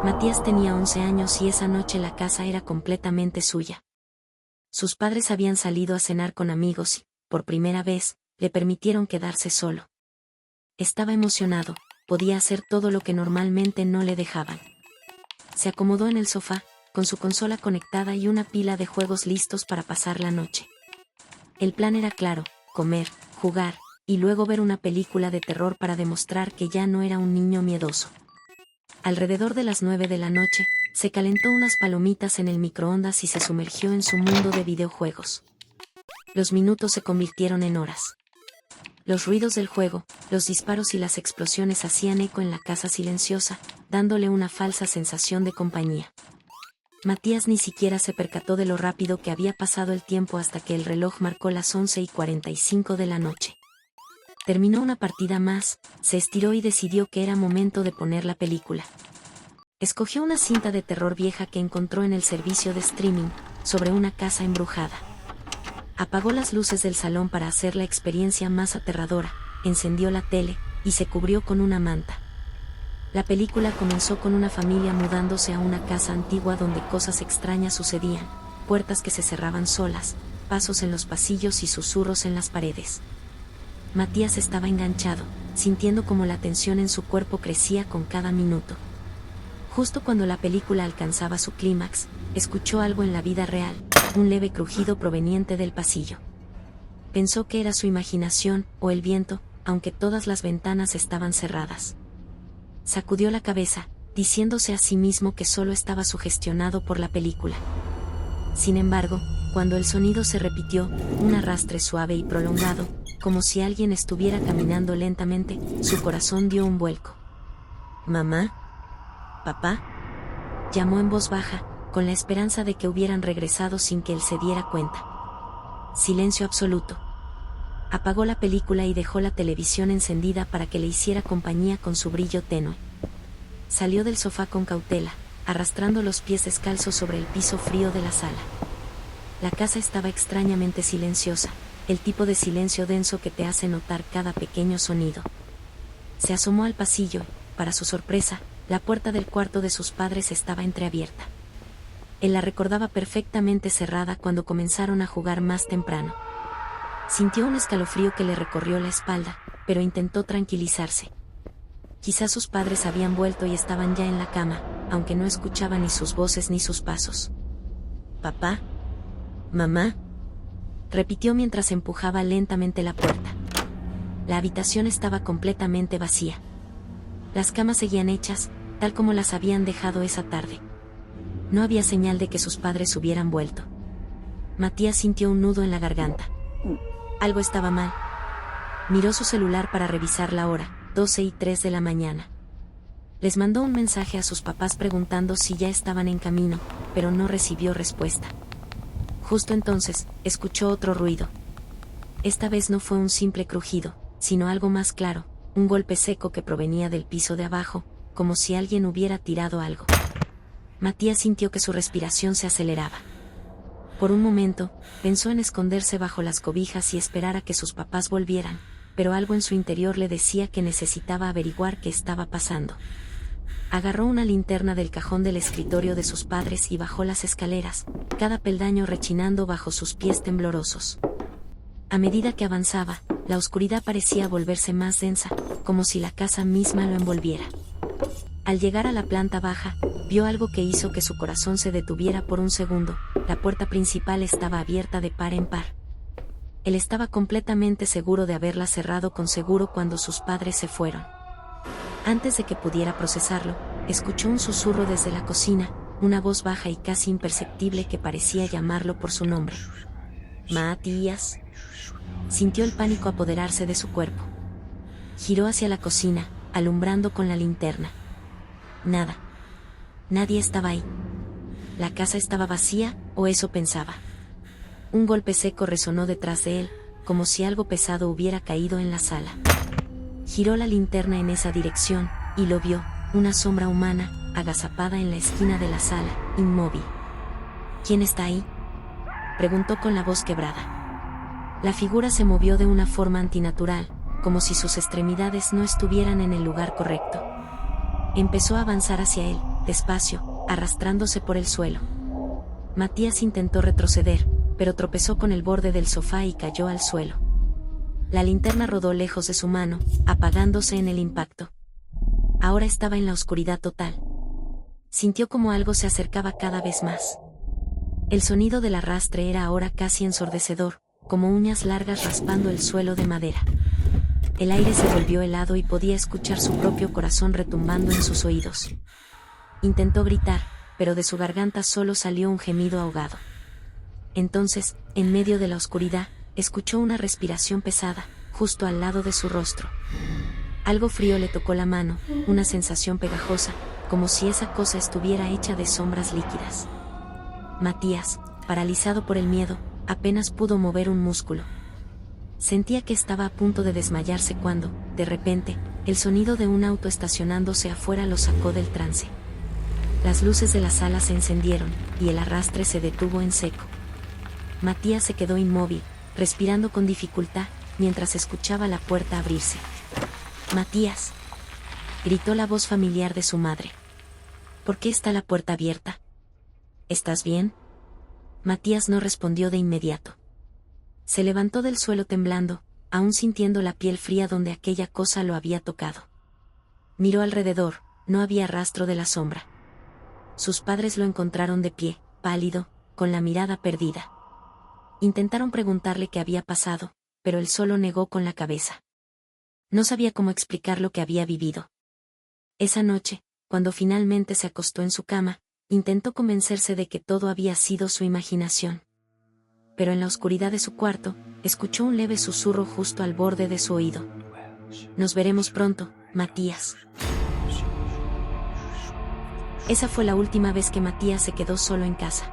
Matías tenía 11 años y esa noche la casa era completamente suya. Sus padres habían salido a cenar con amigos y, por primera vez, le permitieron quedarse solo. Estaba emocionado, podía hacer todo lo que normalmente no le dejaban. Se acomodó en el sofá, con su consola conectada y una pila de juegos listos para pasar la noche. El plan era claro: comer, jugar, y luego ver una película de terror para demostrar que ya no era un niño miedoso. Alrededor de las 9 de la noche, se calentó unas palomitas en el microondas y se sumergió en su mundo de videojuegos. Los minutos se convirtieron en horas. Los ruidos del juego, los disparos y las explosiones hacían eco en la casa silenciosa, dándole una falsa sensación de compañía. Matías ni siquiera se percató de lo rápido que había pasado el tiempo hasta que el reloj marcó las 11:45 de la noche. Terminó una partida más, se estiró y decidió que era momento de poner la película. Escogió una cinta de terror vieja que encontró en el servicio de streaming, sobre una casa embrujada. Apagó las luces del salón para hacer la experiencia más aterradora, encendió la tele, y se cubrió con una manta. La película comenzó con una familia mudándose a una casa antigua donde cosas extrañas sucedían, puertas que se cerraban solas, pasos en los pasillos y susurros en las paredes. Matías estaba enganchado, sintiendo como la tensión en su cuerpo crecía con cada minuto. Justo cuando la película alcanzaba su clímax, escuchó algo en la vida real, un leve crujido proveniente del pasillo. Pensó que era su imaginación, o el viento, aunque todas las ventanas estaban cerradas. Sacudió la cabeza, diciéndose a sí mismo que solo estaba sugestionado por la película. Sin embargo, cuando el sonido se repitió, un arrastre suave y prolongado, como si alguien estuviera caminando lentamente, su corazón dio un vuelco. «¿Mamá? ¿Papá?», llamó en voz baja, con la esperanza de que hubieran regresado sin que él se diera cuenta. Silencio absoluto. Apagó la película y dejó la televisión encendida para que le hiciera compañía con su brillo tenue. Salió del sofá con cautela, arrastrando los pies descalzos sobre el piso frío de la sala. La casa estaba extrañamente silenciosa, el tipo de silencio denso que te hace notar cada pequeño sonido. Se asomó al pasillo y, para su sorpresa, la puerta del cuarto de sus padres estaba entreabierta. Él la recordaba perfectamente cerrada cuando comenzaron a jugar más temprano. Sintió un escalofrío que le recorrió la espalda, pero intentó tranquilizarse. Quizás sus padres habían vuelto y estaban ya en la cama, aunque no escuchaba ni sus voces ni sus pasos. «¿Papá? ¿Mamá?», repitió mientras empujaba lentamente la puerta. La habitación estaba completamente vacía. Las camas seguían hechas, tal como las habían dejado esa tarde. No había señal de que sus padres hubieran vuelto. Matías sintió un nudo en la garganta. Algo estaba mal. Miró su celular para revisar la hora, 12:03 de la mañana. Les mandó un mensaje a sus papás preguntando si ya estaban en camino, pero no recibió respuesta. Justo entonces, escuchó otro ruido. Esta vez no fue un simple crujido, sino algo más claro, un golpe seco que provenía del piso de abajo, como si alguien hubiera tirado algo. Matías sintió que su respiración se aceleraba. Por un momento, pensó en esconderse bajo las cobijas y esperar a que sus papás volvieran, pero algo en su interior le decía que necesitaba averiguar qué estaba pasando. Agarró una linterna del cajón del escritorio de sus padres y bajó las escaleras, cada peldaño rechinando bajo sus pies temblorosos. A medida que avanzaba, la oscuridad parecía volverse más densa, como si la casa misma lo envolviera. Al llegar a la planta baja, vio algo que hizo que su corazón se detuviera por un segundo. La puerta principal estaba abierta de par en par. Él estaba completamente seguro de haberla cerrado con seguro cuando sus padres se fueron. Antes de que pudiera procesarlo, escuchó un susurro desde la cocina, una voz baja y casi imperceptible que parecía llamarlo por su nombre. «Matías». Sintió el pánico apoderarse de su cuerpo. Giró hacia la cocina, alumbrando con la linterna. Nada. Nadie estaba ahí. La casa estaba vacía, o eso pensaba. Un golpe seco resonó detrás de él, como si algo pesado hubiera caído en la sala. Giró la linterna en esa dirección, y lo vio, una sombra humana, agazapada en la esquina de la sala, inmóvil. «¿Quién está ahí?», preguntó con la voz quebrada. La figura se movió de una forma antinatural, como si sus extremidades no estuvieran en el lugar correcto. Empezó a avanzar hacia él, despacio, arrastrándose por el suelo. Matías intentó retroceder, pero tropezó con el borde del sofá y cayó al suelo. La linterna rodó lejos de su mano, apagándose en el impacto. Ahora estaba en la oscuridad total. Sintió como algo se acercaba cada vez más. El sonido del arrastre era ahora casi ensordecedor, como uñas largas raspando el suelo de madera. El aire se volvió helado y podía escuchar su propio corazón retumbando en sus oídos. Intentó gritar, pero de su garganta solo salió un gemido ahogado. Entonces, en medio de la oscuridad, escuchó una respiración pesada, justo al lado de su rostro. Algo frío le tocó la mano, una sensación pegajosa, como si esa cosa estuviera hecha de sombras líquidas. Matías, paralizado por el miedo, apenas pudo mover un músculo. Sentía que estaba a punto de desmayarse cuando, de repente, el sonido de un auto estacionándose afuera lo sacó del trance. Las luces de la sala se encendieron, y el arrastre se detuvo en seco. Matías se quedó inmóvil, respirando con dificultad, mientras escuchaba la puerta abrirse. «Matías», gritó la voz familiar de su madre. «¿Por qué está la puerta abierta? ¿Estás bien?». Matías no respondió de inmediato. Se levantó del suelo temblando, aún sintiendo la piel fría donde aquella cosa lo había tocado. Miró alrededor, no había rastro de la sombra. Sus padres lo encontraron de pie, pálido, con la mirada perdida. Intentaron preguntarle qué había pasado, pero él solo negó con la cabeza. No sabía cómo explicar lo que había vivido. Esa noche, cuando finalmente se acostó en su cama, intentó convencerse de que todo había sido su imaginación. Pero en la oscuridad de su cuarto, escuchó un leve susurro justo al borde de su oído. «Nos veremos pronto, Matías». Esa fue la última vez que Matías se quedó solo en casa.